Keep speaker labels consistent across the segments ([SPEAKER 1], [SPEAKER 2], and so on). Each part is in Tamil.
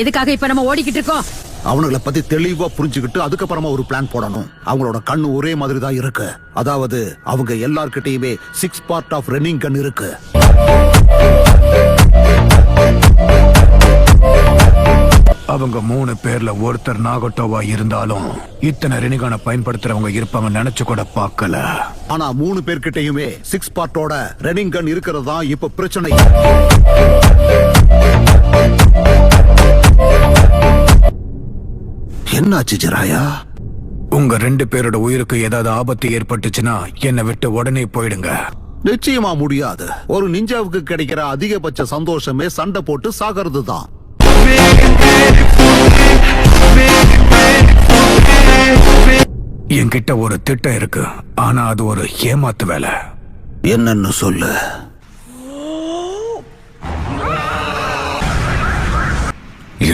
[SPEAKER 1] எதுக்காக இப்ப நம்ம ஓடிக்கிட்டு இருக்கோம்?
[SPEAKER 2] அவனுங்களை பத்தி தெளிவா புரிஞ்சுக்கிட்டு அதுக்கப்புறமா ஒரு பிளான் போடணும். அவங்களோட கண்ணு ஒரே மாதிரி தான் இருக்கு. அதாவது அவங்க எல்லார்கிட்டயுமே 6 பார்ட் ஆஃப் ரன்னிங் கன் இருக்கு.
[SPEAKER 3] அவங்க 3 பேர்ல ஒருத்தர் நாகட்டோவா இருந்தாலும் இத்தனை ரெனிகான பயன்படுத்துறவங்க இருப்பாங்க நினைச்சு கூட பார்க்கல.
[SPEAKER 2] ஆனா 3 பேர்கிட்டயுமே 6 பார்ட்டோட ரன்னிங் கன் இருக்கிறது தான் இப்ப பிரச்சனை. என்னாச்சு ஜராயா?
[SPEAKER 3] உங்க 2 பேரோட உயிருக்கு ஏதாவது ஆபத்து ஏற்பட்டுச்சுன்னா என்னை விட்டு உடனே போயிடுங்க.
[SPEAKER 2] நிச்சயமா முடியாது. ஒரு நிஞ்சாவுக்கு கிடைக்கிற அதிகபட்ச சந்தோஷமே சண்டை போட்டு சாகிறது தான்.
[SPEAKER 3] என்கிட்ட ஒரு திட்டம் இருக்கு, ஆனா அது ஒரு ஏமாத்து வேலை.
[SPEAKER 2] என்னன்னு சொல்லு.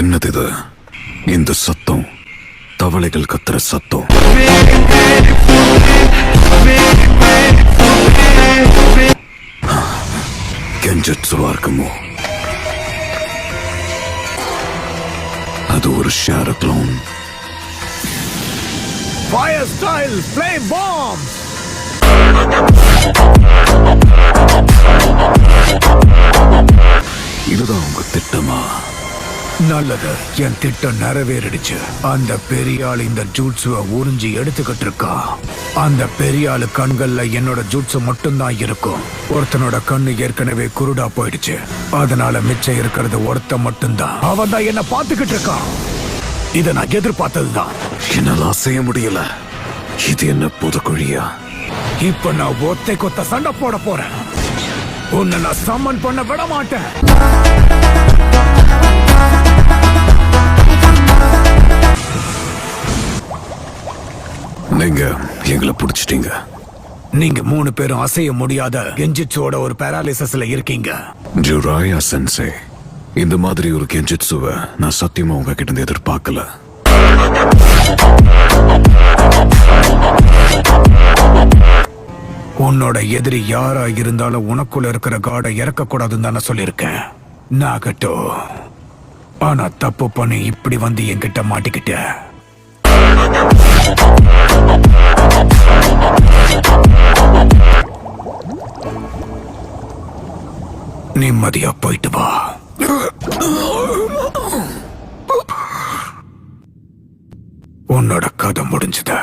[SPEAKER 4] என்னது இது? இந்த சத்தம் தவளைகள் கத்துற சத்தம். கெஞ்சட்சுவா இருக்குமோ? அது ஒரு share clone.
[SPEAKER 3] Fire style flame bomb.
[SPEAKER 4] இதுதான் உங்க திட்டமா?
[SPEAKER 3] நல்லது, என் திட்டம் நிறைவேறிடுச்சு. அந்த பெரிய ஆள் இந்த ஜூட்ஸுவை உறிஞ்சி எடுத்துக்கிட்டு இருக்கா. அந்த பெரிய ஆளு கண்கள்ல என்னோட ஜூட்ஸு மட்டும்தான் இருக்கும். ஒருத்தனோட கண்ணு ஏற்கனவே குருடா போயிடுச்சு. அதனால மிச்சம் இருக்கிறது ஒருத்த மட்டும்தான். அவன் தான் என்ன பார்த்துக்கிட்டு இருக்கான். இதை நான் எதிர்பார்த்ததுதான்.
[SPEAKER 4] என்னால அசைய முடியல. இது என்ன புதுக்குழியா?
[SPEAKER 3] இப்ப நான் ஒத்தை கொத்த சண்டை போட போறேன். உன்னை நான் சம்மன் பண்ண விட மாட்டேன்.
[SPEAKER 4] நீங்க எங்களை புடிச்சிட்டீங்க.
[SPEAKER 3] நீங்க 3 பேரும் அசைய முடியாத கெஞ்சிட்சுவோட ஒரு பேராலிசிஸ்ல இருக்கீங்க.
[SPEAKER 4] ஜுராயா சென்சே, இந்த மாதிரி ஒரு கெஞ்சிட்சுவை நான் சத்தியமா உங்ககிட்ட இருந்து எதிர்பார்க்கல.
[SPEAKER 3] உன்னோட எதிரி யாரா இருந்தாலும் உனக்குள்ள இருக்கிற காடை இறக்க கூடாதுன்னு தானே சொல்லியிருக்கேன் நாகட்டோ. ஆனா தப்பு பண்ணி இப்படி வந்து என்கிட்ட மாட்டிக்கிட்ட. நிம்மதியா போயிட்டு வா. உன்னோட கதை முடிஞ்சது.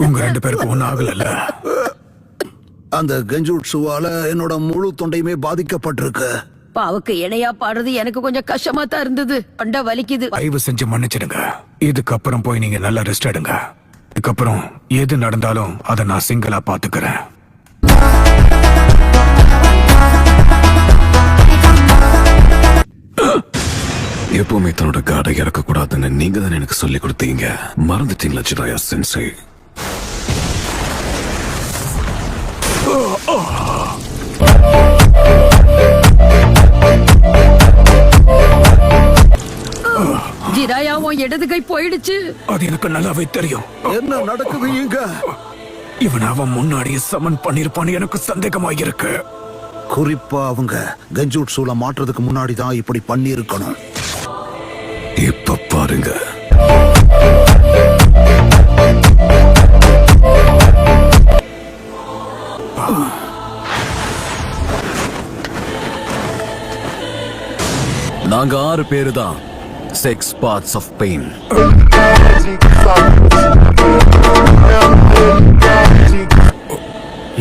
[SPEAKER 3] உங்க 2 பேருக்கு ஒன்னும் ஆகல.
[SPEAKER 2] அந்த கெஞ்சுட்சுவால என்னோட முழு தொண்டையுமே பாதிக்கப்பட்டிருக்கு.
[SPEAKER 1] பாவுக்கு இணையா பாடுறது எனக்கு கொஞ்சம் கஷ்டமா தான் இருந்தது. தொண்டை வலிக்குது.
[SPEAKER 3] தயவு செஞ்சு மன்னிச்சிடுங்க. இதுக்கப்புறம் போய் நீங்க நல்லா ரெஸ்ட் எடுங்க. இதுக்கப்புறம் எது நடந்தாலும் அதை நான் சிங்கிளா பாத்துக்கிறேன்.
[SPEAKER 4] எப்பவுமே தன்னோட காடை இறக்க கூடாதுன்னு நீங்க தான் எனக்கு சொல்லி கொடுத்தீங்க. மறந்துட்டீங்களா ஜுராயா சென்சே?
[SPEAKER 1] ஜிராயாவும் இடது கை போயிடுச்சு.
[SPEAKER 3] அது எனக்கு நல்லாவே தெரியும்.
[SPEAKER 2] என்ன நடக்குது இங்க?
[SPEAKER 3] இவன் அவன் முன்னாடியே சமன் பண்ணிருப்பான்னு எனக்கு சந்தேகமா இருக்கு.
[SPEAKER 2] குறிப்பா அவங்க கெஞ்சுட்சுல மாற்றுறதுக்கு முன்னாடி தான் இப்படி பண்ணி இருக்கணும்.
[SPEAKER 4] இப்ப பாருங்க. நாங்க 6 பேரு தான் 6 parts of pain.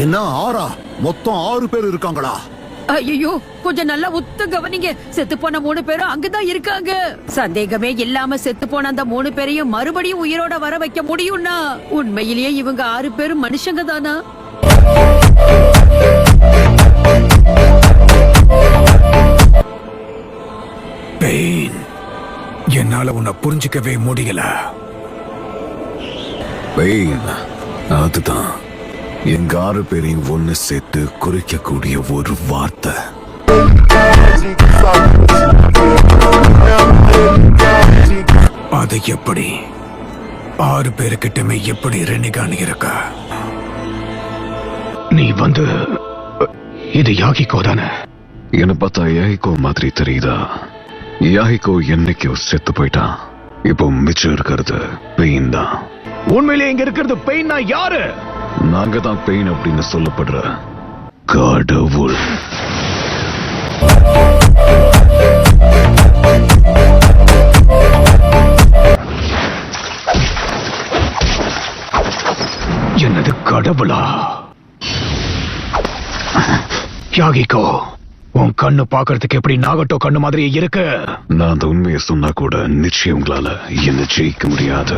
[SPEAKER 2] என்ன 6? மொத்தம் 6 பேர் இருக்காங்களா?
[SPEAKER 1] ஐயோ, கொஞ்சம் நல்லா உத்து கவனிங்க. செத்து போன 3 பேரும் அங்கதான் இருக்காங்க. சந்தேகமே இல்லாம செத்து போன அந்த 3 பேரையும் மறுபடியும் உயிரோட வர வைக்க முடியும்னா உண்மையிலேயே இவங்க 6 பேரும் மனுஷங்க தானா?
[SPEAKER 3] பெயின், என்னால உன்னை புரிஞ்சிக்கவே முடியல.
[SPEAKER 4] பெயின் அதுதான் எங்க 6 பேரையும் ஒண்ணு சேர்த்து குறிக்கக்கூடிய ஒரு வார்த்தை.
[SPEAKER 3] அது எப்படி? 6 பேருக்கிட்டமே எப்படி ரெனிகான் இருக்கா? நீ வந்து இது யாகிகோ தானே?
[SPEAKER 4] என்ன பார்த்தா யாஹிகோ மாதிரி தெரியுதா? யாஹிகோ என்னைக்கோ செத்து போயிட்டான். இப்போ மிச்சம் இருக்கிறது பெயின் தான்.
[SPEAKER 3] உண்மையிலே இங்க இருக்கிறது பெயின்னா யாரு?
[SPEAKER 4] நாங்க தான் பெயின் அப்படின்னு சொல்லப்படுற கடவுள்.
[SPEAKER 3] என்னது கடவுளா? யாகிகோ, உன் கண்ணு பாக்குறதுக்கு எப்படி நாகட்டோ கண்ணு மாதிரியே இருக்கு.
[SPEAKER 4] நான் அந்த உண்மையை சொன்னா கூட நிச்சயம் உங்களால என்ன ஜெயிக்க முடியாது.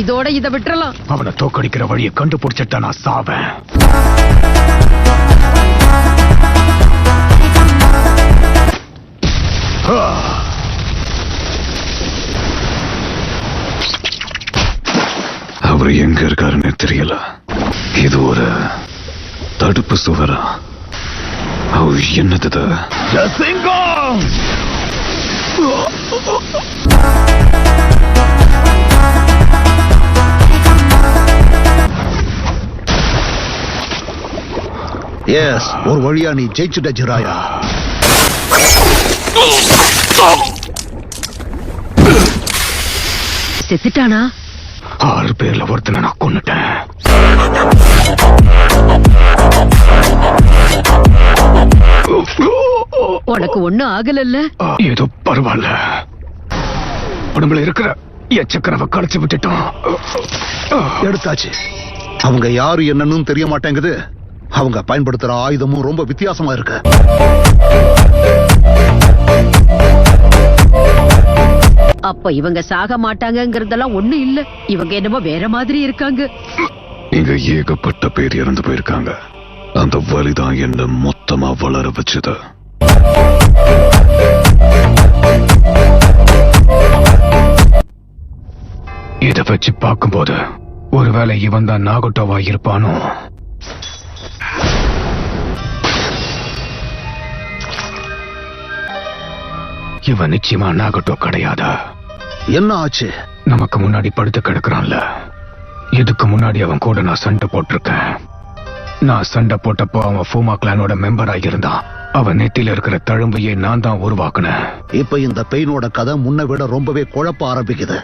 [SPEAKER 1] இதோட இதை விட்டுறலாம்.
[SPEAKER 3] அவனை தோக்கடிக்கிற வழியை கண்டுபிடிச்சிட்டா நான் சாவேன்.
[SPEAKER 4] அவர் எங்க இருக்காருன்னு தெரியல. இது ஒரு தடுப்பு சுவரா? என்னது?
[SPEAKER 2] எஸ், ஒரு வழியா நீ ஜெயிச்சுட்ட ஜிராயா.
[SPEAKER 1] செத்துட்டானா?
[SPEAKER 3] 6 பேர்ல ஒருத்தனை நான் கொன்னுட்டேன்.
[SPEAKER 1] உனக்கு ஒண்ணும் ஆகலல்ல?
[SPEAKER 3] ஏதோ பரவாயில்ல. உடம்புல இருக்கிற எச்சக்கரவை களைச்சு விட்டுட்டான்.
[SPEAKER 2] எடுத்தாச்சு. அவங்க யாரு என்னன்னு தெரிய மாட்டேங்குது. அவங்க பயன்படுத்துற ஆயுதமும் ரொம்ப வித்தியாசமா இருக்கு.
[SPEAKER 1] அப்ப இவங்க சாக மாட்டாங்கங்கறதெல்லாம் ஒண்ணு இல்ல. இவங்க என்னமோ வேற மாதிரி இருக்காங்க.
[SPEAKER 4] இங்க ஏகப்பட்ட பேர் இறந்து போயிருக்காங்க. அந்த வலிதான் என்ன மொத்தமா வளர வச்சது.
[SPEAKER 3] இத வச்சு பார்க்கும்போது ஒருவேளை இவன் தான் நாகட்டோவா இருப்பானோ? இவன் நிச்சயமா நாகட்டோ கிடையாதா?
[SPEAKER 2] என்ன ஆச்சு?
[SPEAKER 3] நமக்கு முன்னாடி படுத்து கிடக்குறான்ல, இதுக்கு முன்னாடி அவன் கூட நான் சண்டை போட்டிருக்கேன். நான் சண்டை போட்டப்போ அவன் ஃபூமா கிளானோட மெம்பரா இருந்தான். அவன் நெத்தியில இருக்கிற தழும்பையே நான் தான் உருவாக்குனேன்.
[SPEAKER 2] இப்ப இந்த பெயினோட கதை முன்ன விட ரொம்பவே குழப்ப ஆரம்பிக்குது.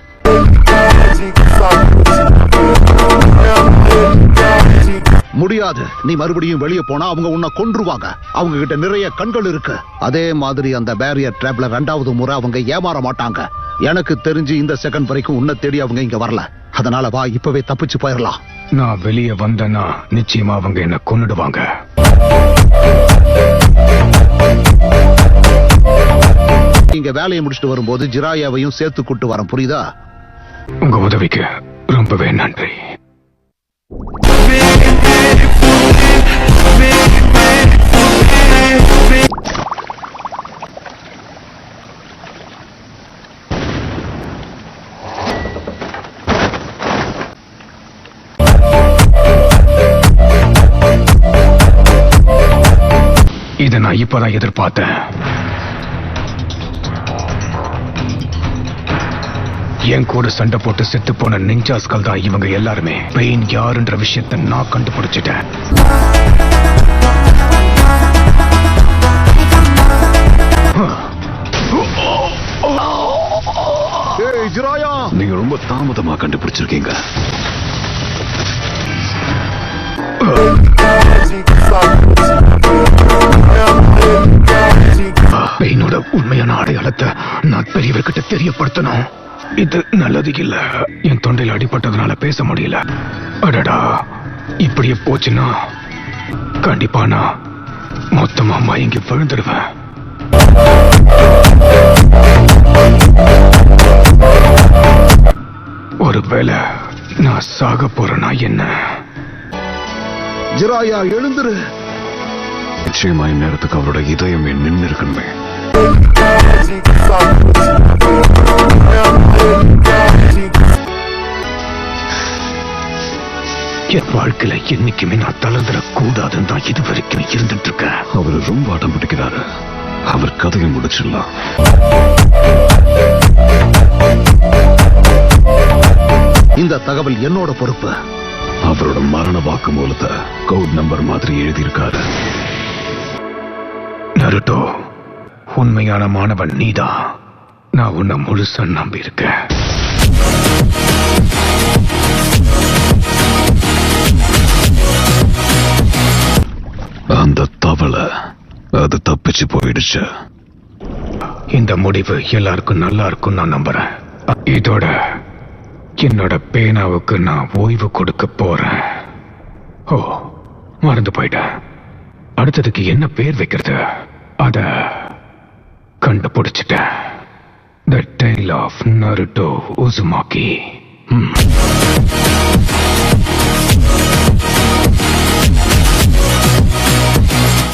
[SPEAKER 2] முடியாது. நீ மறுபடியும் வெளியே போனா அவங்க உன்னை கொன்றுவாங்க. அவங்க கிட்ட நிறைய கண்கள் இருக்கு. அதே மாதிரி அந்த பேரியர் டிராப்ல 2வது முறை அவங்க ஏமாற மாட்டாங்க. எனக்கு தெரிஞ்சு இந்த செகண்ட் வரைக்கும் உன்னை தேடி அவங்க இங்க வரல. அதனால வா, இப்பவே தப்பிச்சு போயிடலாம்.
[SPEAKER 3] நான் வெளியே வந்தேன்னா நிச்சயமா அவங்க என்ன கொன்னுடுவாங்க.
[SPEAKER 2] இங்க வேலையை முடிச்சுட்டு வரும்போது ஜிராயாவையும் சேர்த்து கூட்டு வரேன், புரியுதா?
[SPEAKER 3] உங்க உதவிக்கு ரொம்பவே நன்றி. இதை நான் இப்பதான் எதிர்பார்த்தேன். என் கூட சண்டை போட்டு செத்து போன நிஞ்சாஸ்கள் தான் இவங்க எல்லாருமே. பெயின் யாருன்ற விஷயத்தை நான் கண்டுபிடிச்சிட்டேன்.
[SPEAKER 4] நீங்க ரொம்ப தாமதமா கண்டுபிடிச்சிருக்கீங்க.
[SPEAKER 3] பெயினோட உண்மையான அடையாளத்தை நான் பெரியவர்கிட்ட தெரியப்படுத்தணும். இது நல்லது இல்ல. என் தொண்டையில் அடிபட்டதுனால பேச முடியல. அடடா, இப்படியே போச்சுன்னா கண்டிப்பா நான் மொத்தமா மயங்கி விழுந்துடுவேன். ஒருவேளை நான் சாக போறேனா என்ன?
[SPEAKER 2] ஜிராயா, எழுந்துரு.
[SPEAKER 4] நிச்சயமா இந்நேரத்துக்கு அவரோட இதயமே நின்று இருக்கணுமே.
[SPEAKER 3] என் வாழ்க்கையில என்னைக்குமே நான் தளர்ந்துடக்கூடாதுன்னு தான் இது வரைக்கும் இருந்துட்டு இருக்கேன்.
[SPEAKER 4] அவர் ரொம்ப ஆட்டம் பிடிக்கிறாரு. அவர் கதையை முடிச்சிடலாம்.
[SPEAKER 2] இந்த தகவல் என்னோட பொறுப்பு.
[SPEAKER 4] அவரோட மரண வாக்குமூலத்தை கோட் நம்பர் மாதிரி எழுதியிருக்காரு.
[SPEAKER 3] நருட்டோ, உண்மையான மாணவன் நீதான். நான் உன்னை முழுசா நம்பி இருக்கேன்.
[SPEAKER 4] அந்த தவளை அது தப்பிச்சு போயிடுச்சு.
[SPEAKER 3] இந்த முடிவு எல்லாருக்கும் நல்லா இருக்கும் நான் நம்புறேன். இதோட என்னோட பேனாவுக்கு நான் ஓய்வு கொடுக்க போறேன். ஓ, மறந்து போயிட்டேன். அடுத்ததுக்கு என்ன பேர் வைக்கிறது அத கண்டுபிடிச்சிட்டேன். The Tale of Naruto Uzumaki.